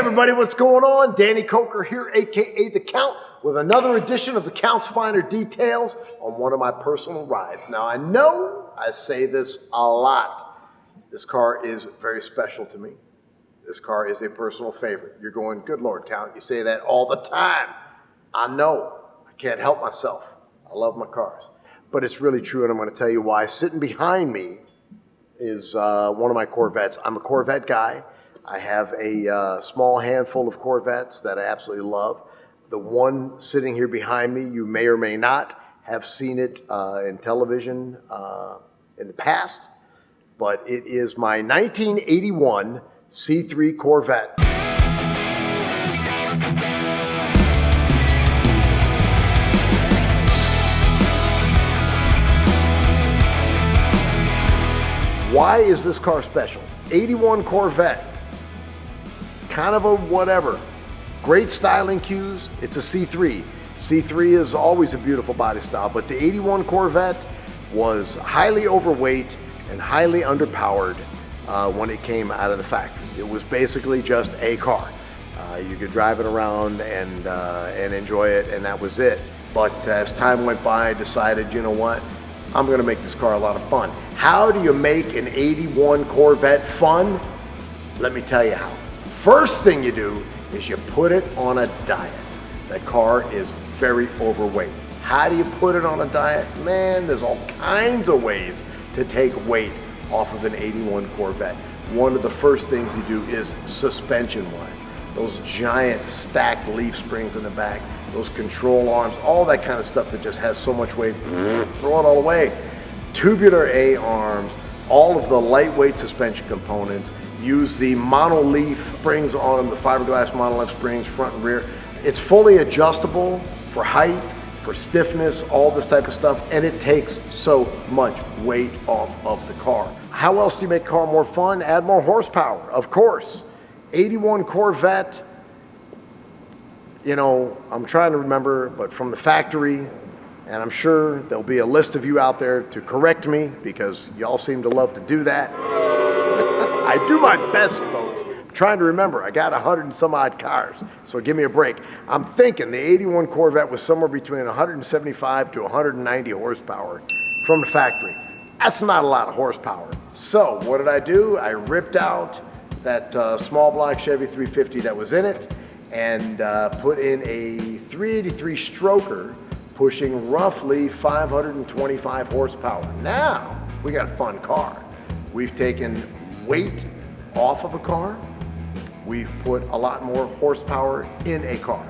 everybody, what's going on? Danny Koker here, aka The Count, with another edition of The Count's Finer Details on one of my personal rides. Now I know I say this a lot. This car is very special to me. This car is a personal favorite. You're going, good Lord, Count, you say that all the time. I know, I can't help myself. I love my cars. But it's really true, and I'm going to tell you why. Sitting behind me is one of my Corvettes. I'm a Corvette guy. I have a small handful of Corvettes that I absolutely love. The one sitting here behind me, you may or may not have seen it in television in the past, but it is my 1981 C3 Corvette. Why is this car special? 81 Corvette, kind of a whatever. Great styling cues, it's a C3. C3 is always a beautiful body style, but the 81 Corvette was highly overweight and highly underpowered when it came out of the factory. It was basically just a car. You could drive it around and enjoy it, and that was it. But as time went by, I decided, you know what? I'm gonna make this car a lot of fun. How do you make an 81 Corvette fun? Let me tell you how. First thing you do is you put it on a diet. That car is very overweight. How do you put it on a diet? Man, there's all kinds of ways to take weight off of an 81 Corvette. One of the first things you do is suspension-wise. Those giant stacked leaf springs in the back, those control arms, all that kind of stuff that just has so much weight, throw it all away. Tubular A arms, all of the lightweight suspension components, use the monoleaf springs on them, the fiberglass monoleaf springs, front and rear. It's fully adjustable for height, for stiffness, all this type of stuff, and it takes so much weight off of the car. How else do you make a car more fun? Add more horsepower, of course. 81 Corvette, you know, I'm trying to remember, but from the factory, and I'm sure there'll be a list of you out there to correct me because y'all seem to love to do that. I do my best, folks. I'm trying to remember. I got 100 and some odd cars, so give me a break. I'm thinking the 81 Corvette was somewhere between 175 to 190 horsepower from the factory. That's not a lot of horsepower. So what did I do? I ripped out that small block Chevy 350 that was in it and put in a 383 stroker pushing roughly 525 horsepower. Now we got a fun car. We've taken weight off of a car. We've put a lot more horsepower in a car.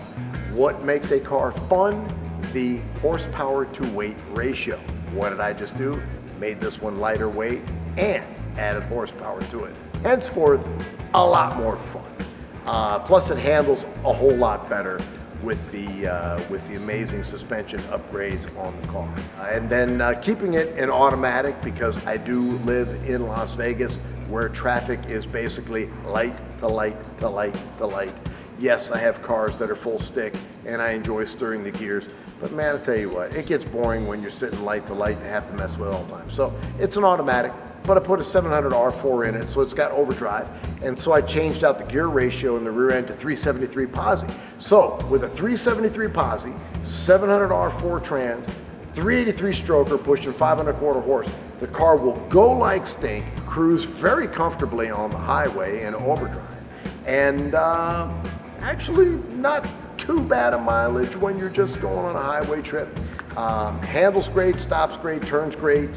What makes a car fun? The horsepower to weight ratio. What did I just do? Made this one lighter weight and added horsepower to it. Henceforth, a lot more fun. Plus it handles a whole lot better with the amazing suspension upgrades on the car. And then keeping it in automatic because I do live in Las Vegas where traffic is basically light to light to light to light. Yes, I have cars that are full stick and I enjoy stirring the gears, but man, I'll tell you what, it gets boring when you're sitting light to light and have to mess with it all the time. So it's an automatic, but I put a 700 R4 in it, so it's got overdrive. And so I changed out the gear ratio in the rear end to 373 posi. So with a 373 posi, 700 R4 trans, 383 stroker pushing 5.25 horse, the car will go like stink, cruise very comfortably on the highway in overdrive, and actually not too bad a mileage when you're just going on a highway trip. Handles great, stops great, turns great,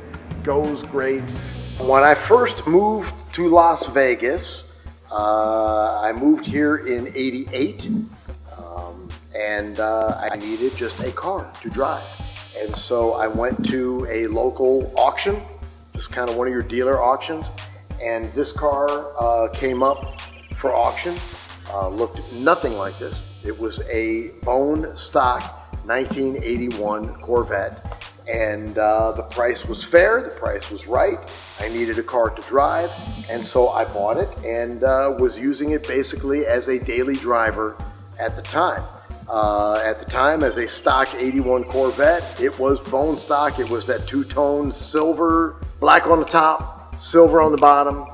goes great. When I first moved to Las Vegas, I moved here in '88, and I needed just a car to drive. And so I went to a local auction, just kind of one of your dealer auctions, and this car came up for auction. Looked nothing like this. It was a bone stock 1981 Corvette, and the price was fair, the price was right. I needed a car to drive, and so I bought it and was using it basically as a daily driver at the time. As a stock 81 Corvette, it was bone stock. It was that two-tone silver, black on the top, silver on the bottom,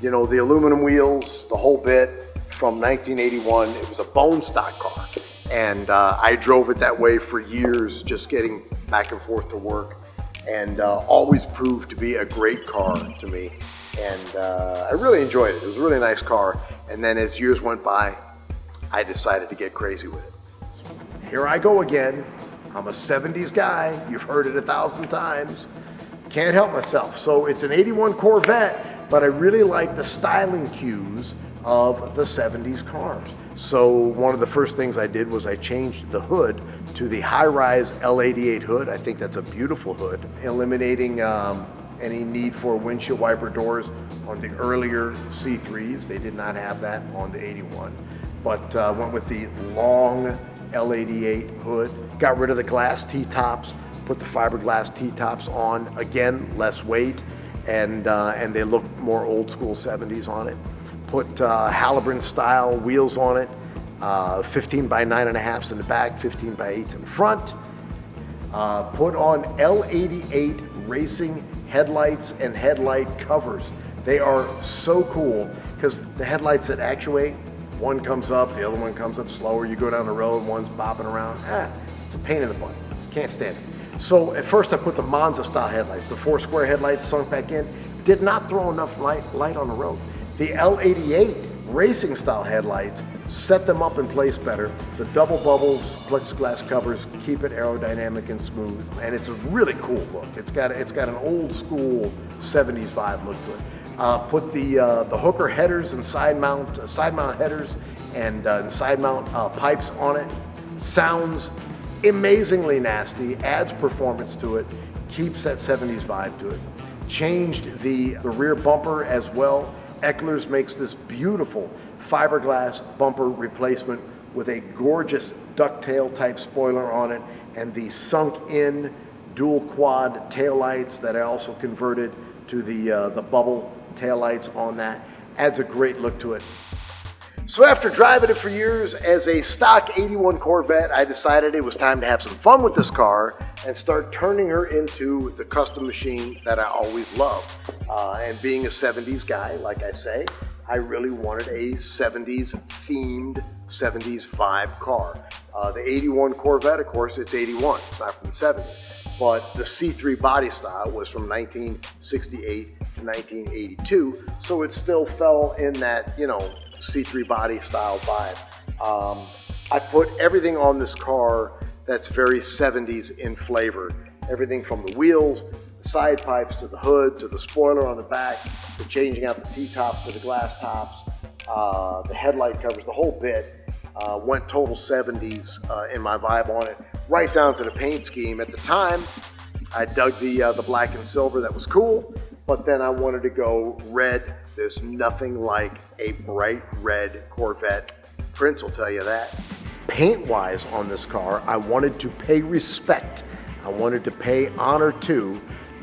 you know, the aluminum wheels, the whole bit. from 1981. It was a bone stock car. And I drove it that way for years, just getting back and forth to work, and always proved to be a great car to me. And I really enjoyed it. It was a really nice car. And then as years went by, I decided to get crazy with it. Here I go again. I'm a 70s guy. You've heard it 1,000 times. Can't help myself. So it's an 81 Corvette, but I really like the styling cues of the 70s cars. So one of the first things I did was I changed the hood to the high-rise L88 hood. I think that's a beautiful hood, eliminating any need for windshield wiper doors on the earlier C3s. They did not have that on the 81, but went with the long L88 hood. Got rid of the glass T-tops, put the fiberglass T-tops on. Again, less weight, and they look more old school 70s on it. Put Highland style wheels on it, 15 by 9.5s in the back, 15 by 8s in the front. Put on L88 racing headlights and headlight covers. They are so cool because the headlights that actuate, one comes up, the other one comes up slower. You go down the road, one's bobbing around. It's a pain in the butt. Can't stand it. So at first I put the Monza style headlights, the 4 square headlights sunk back in. Did not throw enough light on the road. The L88 racing style headlights set them up in place better. The double bubbles, plexiglass covers keep it aerodynamic and smooth, and it's a really cool look. It's got an old school 70s vibe look to it. Put the hooker headers and side mount headers and side mount pipes on it. Sounds amazingly nasty, adds performance to it, keeps that 70s vibe to it. Changed the rear bumper as well. Eckler's makes this beautiful fiberglass bumper replacement with a gorgeous ducktail type spoiler on it, and the sunk in dual quad taillights that I also converted to the bubble taillights on that. Adds a great look to it. So after driving it for years as a stock 81 Corvette, I decided it was time to have some fun with this car and start turning her into the custom machine that I always loved. And being a 70s guy, like I say, I really wanted a 70s themed, 70s vibe car. The 81 Corvette, of course, it's 81, it's not from the 70s. But the C3 body style was from 1968 to 1982, so it still fell in that, C3 body style vibe. I put everything on this car that's very 70s in flavor. Everything from the wheels, the side pipes, to the hood, to the spoiler on the back, to changing out the T-tops to the glass tops, the headlight covers, the whole bit. Went total 70s in my vibe on it, right down to the paint scheme. At the time, I dug the black and silver, that was cool, but then I wanted to go red. There's nothing like a bright red Corvette. Prince will tell you that. Paint-wise on this car, I wanted to pay respect. I wanted to pay honor to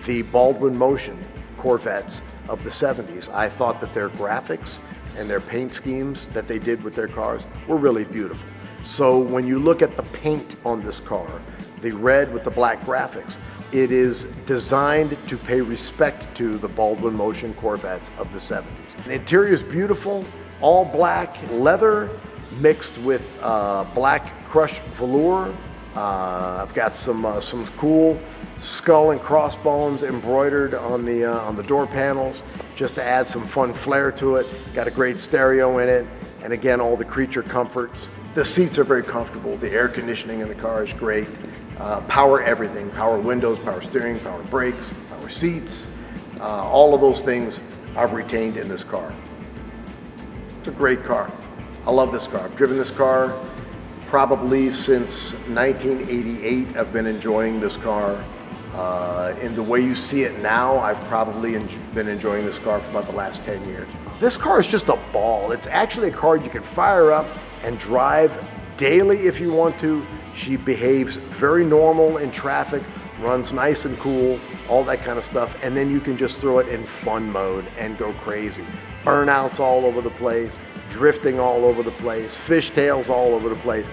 the Baldwin Motion Corvettes of the 70s. I thought that their graphics and their paint schemes that they did with their cars were really beautiful. So when you look at the paint on this car, the red with the black graphics, it is designed to pay respect to the Baldwin Motion Corvettes of the 70s. The interior is beautiful, all black leather mixed with black crushed velour. I've got some cool skull and crossbones embroidered on the door panels, just to add some fun flair to it. Got a great stereo in it, and again, all the creature comforts. The seats are very comfortable. The air conditioning in the car is great. Power everything, power windows, power steering, power brakes, power seats. All of those things I've retained in this car. It's a great car. I love this car. I've driven this car probably since 1988. I've been enjoying this car. In the way you see it now, I've probably been enjoying this car for about the last 10 years. This car is just a ball. It's actually a car you can fire up and drive daily if you want to. She behaves very normal in traffic, runs nice and cool, all that kind of stuff, and then you can just throw it in fun mode and go crazy. Burnouts all over the place, drifting all over the place, fishtails all over the place.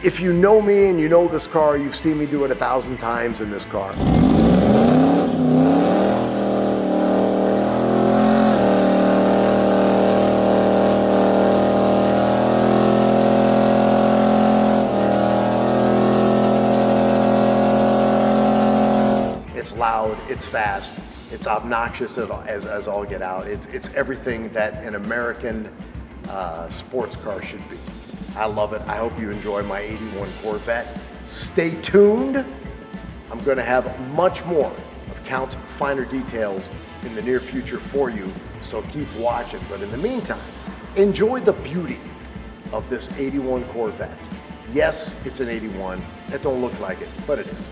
If you know me and you know this car, you've seen me do it 1,000 times in this car. It's fast. It's obnoxious as all get out. It's everything that an American sports car should be. I love it. I hope you enjoy my 81 Corvette. Stay tuned. I'm going to have much more of Count's finer details in the near future for you, so keep watching. But in the meantime, enjoy the beauty of this 81 Corvette. Yes, it's an 81. That don't look like it, but it is.